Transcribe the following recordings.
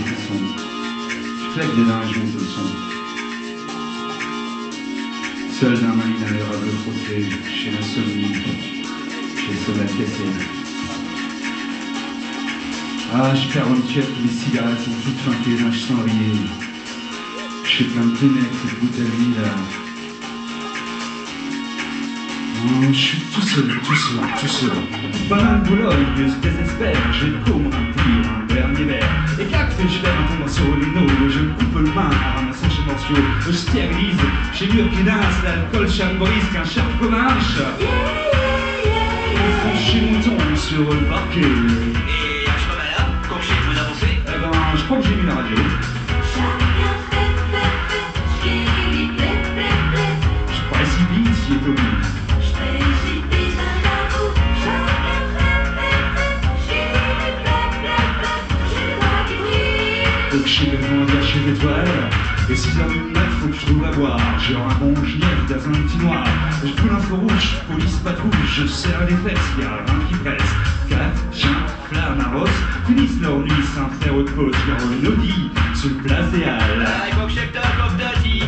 le son. Je claque des dents et je monte le son. Seul d'un main inalérable frotté, chez l'insomnie, chez le sommeil cassé. Ah, je perds un tiers, les cigarettes sont toutes flanquées, je sens rire. Je fais plein de ténèbres, cette bouteille là. Oh, je suis tout seul. Pas mal de boulot, mais je désespère. Je vais comme remplir un dernier verre. Et clac, je fais un tombant sur le dos. Je me coupe le main en ramassant chez morceaux. Je stérilise, j'ai mieux qu'une danse. L'alcool chamorise qu'un chef comanche. Franchis mon ton sur le parquet. Et à ce moment-là, quand je sais que vous avancez, Eh ben, je crois que j'ai mis la radio. Je précipite, j'y est obligé. Je suis devant un cachet d'étoiles. Et 6h du mat, faut que je trouve à boire. J'ai un bon gilet dans un petit noir. Je coule un feu rouge, police patrouille. Je serre les fesses, y'a rien qui presse. 4 chiens, flammes à Ross finissent leur nuit sans faire autre pause. Y'a un Audi sur le place des Halles. il faut que je te bloque d'Audi.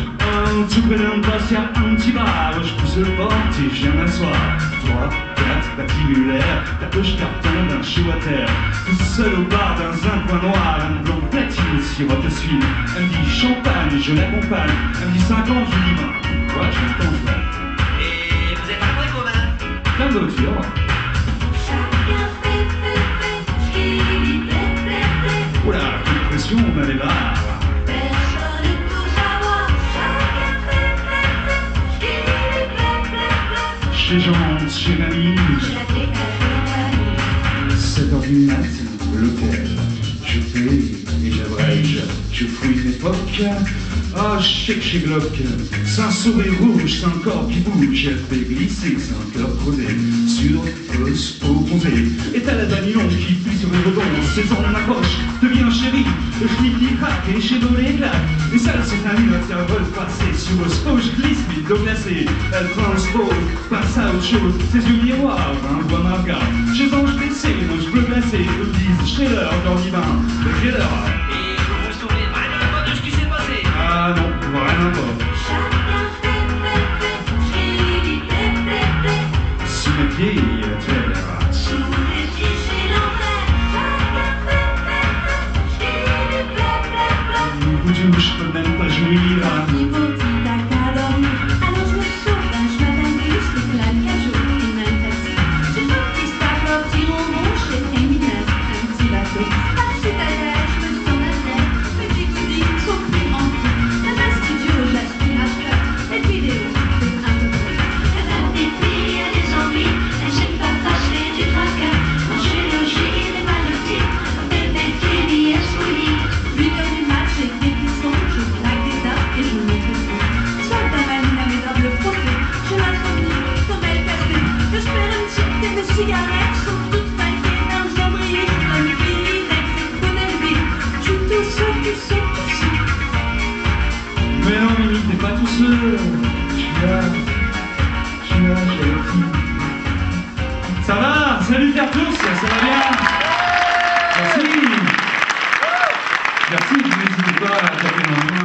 Tout près d'un poste, y'a un petit bar. Je pousse le porte et je viens m'asseoir. 3, 4, patibulaire, tapoche carton d'un chouater. Tout seul au bar dans un coin noir, un blond platine sirote à suivre. Elle me dit champagne, je l'accompagne. Elle me dit 50, je lui dis ben, quoi, je m'entends, je vais. Et vous êtes pas très commun. Plein de voitures. Oula, quelle pression, on a les barres. Chez Jean, chez mamie. 7h du mat, l'hôtel. Je paye et j'abrège. Je fouille mes poches. Ah, je sais que chez Glock, c'est un sourire rouge, c'est un corps qui bouge. Elle fait glisser, c'est un cœur creusé. Sur fausse opposé. Et t'as la Danilon qui plie sur les redons. Ses ongles ma poche devient chérie. Le schnick qui craque et chez nous les claques. Et ça, c'est un innovateur veulent passer. Sur le spot, je glisse, mais d'eau glacée. Elle transpose, passe à autre chose. Ses yeux miroirs, un bois marga. Chez ange blessé, moche bleu glacé. Eux me disent, j'ai l'heure, leur divin. De quelle heure? Et vous vous souvenez vraiment pas de ce qui s'est passé? Ah non, vraiment pas. Si ma vieille, tu es la race. Boutou, je peux même pas jouir. Mais non, Mimi, t'es pas tout seul. Je suis là, ça va? Salut à tous, ça va bien? Merci. Merci, je n'hésite pas à taper dans le